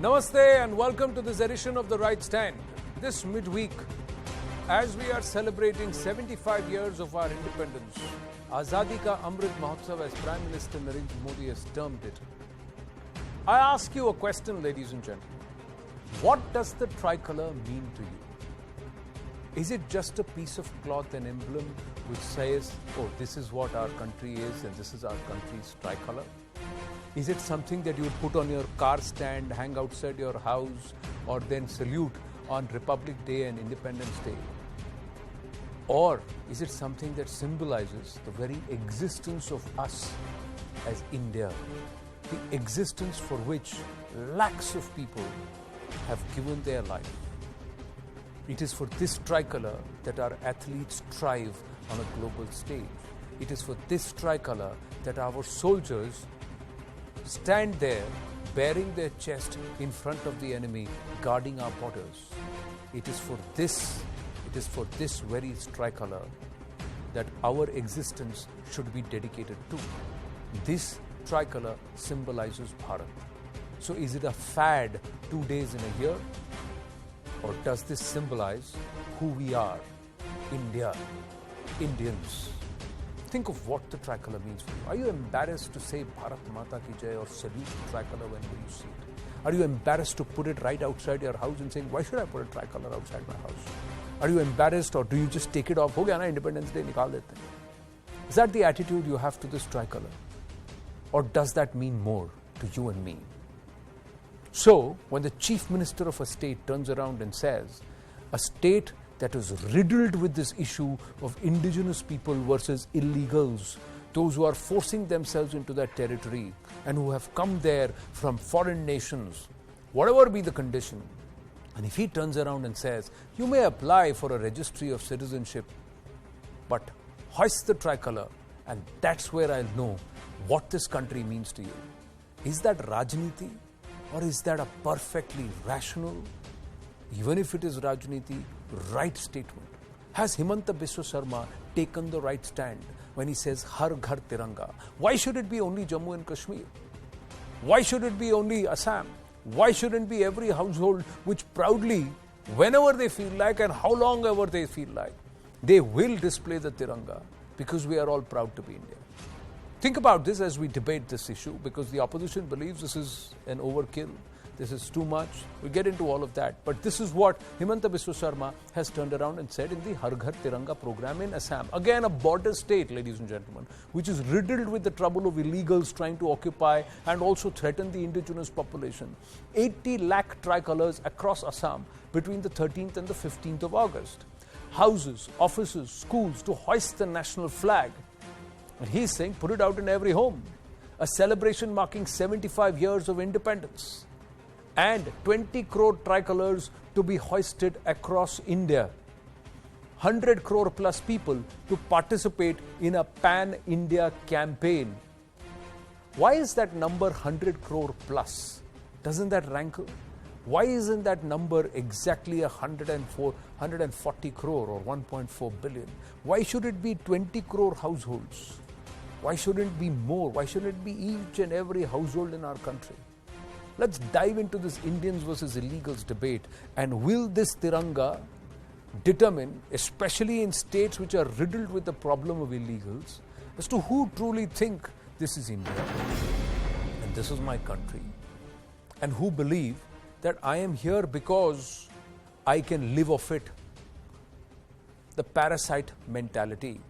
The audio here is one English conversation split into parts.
Namaste and welcome to this edition of The Right Stand. This midweek, as we are celebrating 75 years of our independence, Azadi Ka Amrit Mahotsav, as Prime Minister Narendra Modi has termed it, I ask you a question, ladies and gentlemen. What does the tricolour mean to you? Is it just a piece of cloth, an emblem which says, oh, this is what our country is and this is our country's tricolour? Is it something that you would put on your car stand, hang outside your house, or then salute on Republic Day and Independence Day? Or is it something that symbolizes the very existence of us as India, the existence for which lakhs of people have given their life? It is for this tricolour that our athletes strive on a global stage. It is for this tricolour that our soldiers stand there bearing their chest in front of the enemy, guarding our borders. It is for this very tricolour that our existence should be dedicated to. This tricolour symbolizes Bharat. So is it a fad 2 days in a year? Or does this symbolize who we are? India, Indians. Think of what the tricolour means for you. Are you embarrassed to say Bharat Mata Ki Jai or salute the tricolour whenever you see it? Are you embarrassed to put it right outside your house and saying, why should I put a tricolour outside my house? Are you embarrassed, or do you just take it off? Ho gaya na, Independence Day, nikal dete hain. Is that the attitude you have to this tricolour? Or does that mean more to you and me? So, when the Chief Minister of a state turns around and says, a state that is riddled with this issue of indigenous people versus illegals, those who are forcing themselves into that territory and who have come there from foreign nations, whatever be the condition, and if he turns around and says, you may apply for a registry of citizenship, but hoist the tricolour, and that's where I'll know what this country means to you. Is that Rajniti? Or is that a perfectly rational, even if it is Rajniti, right statement? Has Himanta Biswa Sarma taken the right stand when he says Har Ghar Tiranga? Why should it be only Jammu and Kashmir? Why should it be only Assam? Why shouldn't be every household which proudly, whenever they feel like and how long ever they feel like, they will display the Tiranga because we are all proud to be India? Think about this as we debate this issue, because the opposition believes this is an overkill, this is too much. We get into all of that. But this is what Himanta Biswa Sarma has turned around and said in the Har Ghar Tiranga program in Assam. Again, a border state, ladies and gentlemen, which is riddled with the trouble of illegals trying to occupy and also threaten the indigenous population. 80 lakh tricolours across Assam between the 13th and the 15th of August. Houses, offices, schools to hoist the national flag. And he's saying, put it out in every home. A celebration marking 75 years of independence. And 20 crore tricolours to be hoisted across India. 100 crore plus people to participate in a pan-India campaign. Why is that number 100 crore plus? Doesn't that rankle? Why isn't that number exactly 140 crore or 1.4 billion? Why should it be 20 crore households? Why shouldn't it be more? Why shouldn't it be each and every household in our country? Let's dive into this Indians versus illegals debate. And will this Tiranga determine, especially in states which are riddled with the problem of illegals, as to who truly think this is India and this is my country, and who believe that I am here because I can live off it. The parasite mentality.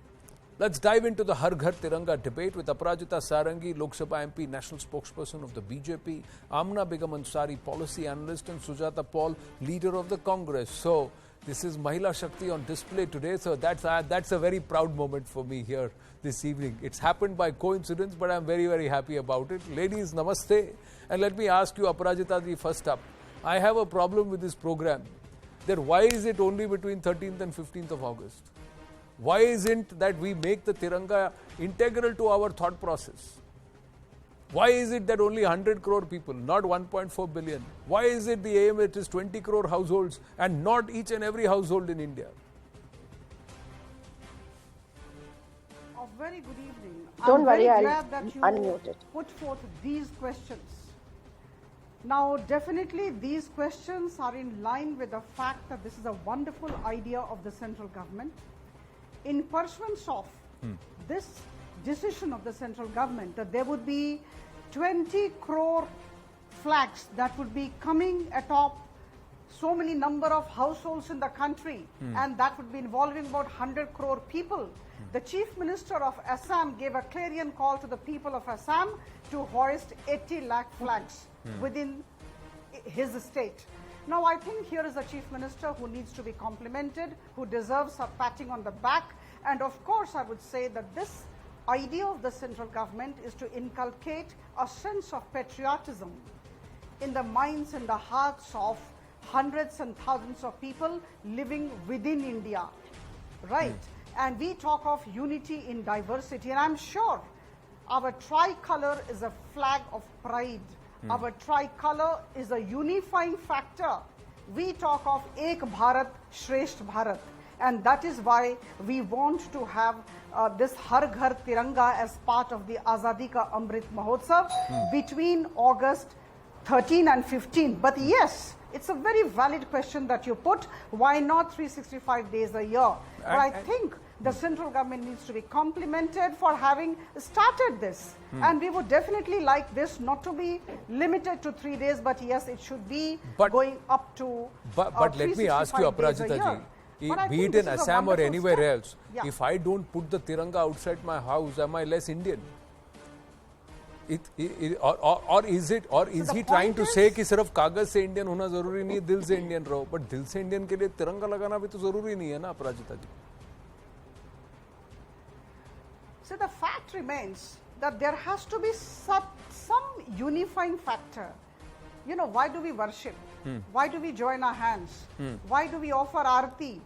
Let's dive into the Har Ghar Tiranga debate with Aprajita Sarangi, Lok Sabha MP, National Spokesperson of the BJP, Amana Ansari, Policy Analyst, and Sujata Paul, Leader of the Congress. So, this is Mahila Shakti on display today. So, that's a very proud moment for me here this evening. It's happened by coincidence, but I'm very, very happy about it. Ladies, namaste. And let me ask you, Aprajita ji, first up. I have a problem with this program. Then why is it only between 13th and 15th of August? Why isn't that we make the Tiranga integral to our thought process? Why is it that only 100 crore people, not 1.4 billion? Why is it the aim it is 20 crore households and not each and every household in India? A very good evening. Don't I'm worry, very I'll glad that you unmute it. put forth these questions. Now, definitely these questions are in line with the fact that this is a wonderful idea of the central government. In pursuance of this decision of the central government, that there would be 20 crore flags that would be coming atop so many number of households in the country, and that would be involving about 100 crore people. The Chief Minister of Assam gave a clarion call to the people of Assam to hoist 80 lakh flags within his state. Now, I think here is a Chief Minister who needs to be complimented, who deserves a patting on the back. And of course, I would say that this idea of the central government is to inculcate a sense of patriotism in the minds and the hearts of hundreds and thousands of people living within India, right? And we talk of unity in diversity, and I'm sure our tricolor is a flag of pride. Our tricolor is a unifying factor. We talk of Ek Bharat, Shresht Bharat, and that is why we want to have this Har Ghar Tiranga as part of the Azadi Ka Amrit Mahotsav between August 13 and 15. But yes, it's a very valid question that you put. Why not 365 days a year? But I think the central government needs to be complimented for having started this. And we would definitely like this not to be limited to 3 days, but yes, it should be going up to But let me ask you, Aprajita ji, be it in Assam or anywhere else, if I don't put the Tiranga outside my house, am I less Indian? Or is he trying to say कि सिर्फ कागज से Indian होना जरूरी नहीं है, दिल से इंडियन रहो? बट दिल से इंडियन के लिए तिरंगा लगाना भी तो जरूरी नहीं है ना, अपराजिता जी? So the fact remains that there has to be some unifying factor. You know, why do we worship? Why do we join our hands? Why do we offer arti?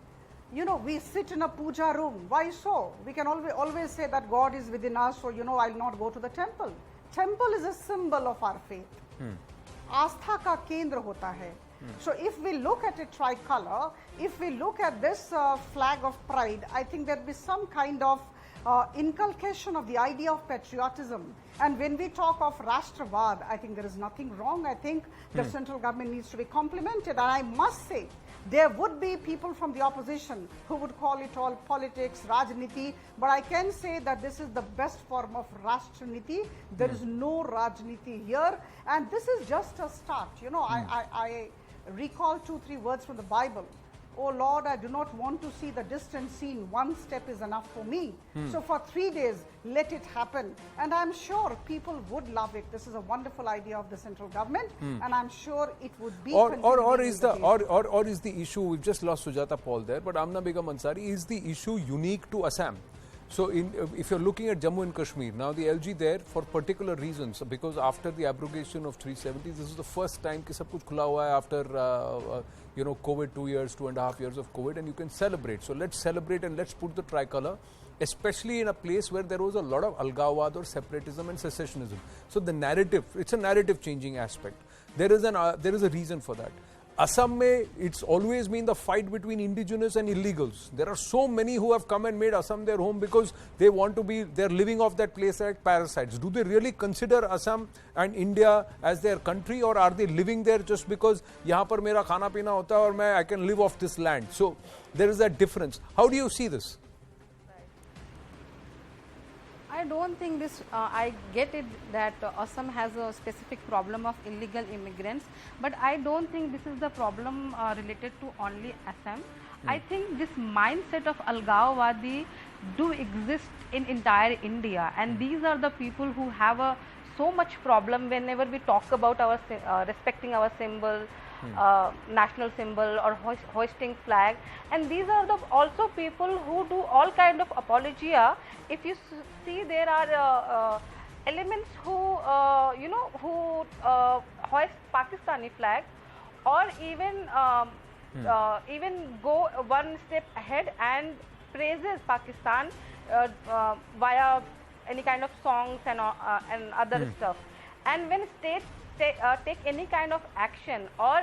You know, we sit in a puja room. Why so? We can always say that God is within us, so, you know, I'll not go to the temple. Temple is a symbol of our faith. Astha ka kendra hota hai. So if we look at a tricolor, if we look at this flag of pride, I think there'll be some kind of inculcation of the idea of patriotism. And when we talk of Rashtravad, I think there is nothing wrong. I think the central government needs to be complimented. And I must say, there would be people from the opposition who would call it all politics, Rajniti, but I can say that this is the best form of Rashtrniti. There is no Rajniti here, and this is just a start. You know, I recall 2-3 words from the Bible. Oh Lord, I do not want to see the distant scene. One step is enough for me. So for 3 days, let it happen. And I'm sure people would love it. This is a wonderful idea of the central government, and I'm sure it would be. Or is the issue, we've just lost Sujata Paul there, but Amna Begum Ansari, is the issue unique to Assam? So if you're looking at Jammu and Kashmir, now the LG there for particular reasons, because after the abrogation of 370, this is the first time कि सब कुछ खुला हुआ है after you know, COVID, 2.5 years of COVID, and you can celebrate. So let's celebrate and let's put the tricolor, especially in a place where there was a lot of algawad or separatism and secessionism. So the narrative, it's a narrative changing aspect. There is a reason for that. Assam mein, it's always been the fight between indigenous and illegals. There are so many who have come and made Assam their home because they want to be, they're living off that place like parasites. Do they really consider Assam and India as their country, or are they living there just because yahan par mera khana pina hota hai aur I can live off this land? So there is that difference. How do you see this? I don't think this, I get it that Assam has a specific problem of illegal immigrants, but I don't think this is the problem related to only Assam. I think this mindset of Algawadi do exist in entire India, and these are the people who have so much problem whenever we talk about our respecting our symbol, national symbol or hoisting flag, and these are the also people who do all kind of apologia. If you see, there are elements who you know, who hoist Pakistani flag, or even even go one step ahead and praises Pakistan via any kind of songs and other stuff. And when states take any kind of action, or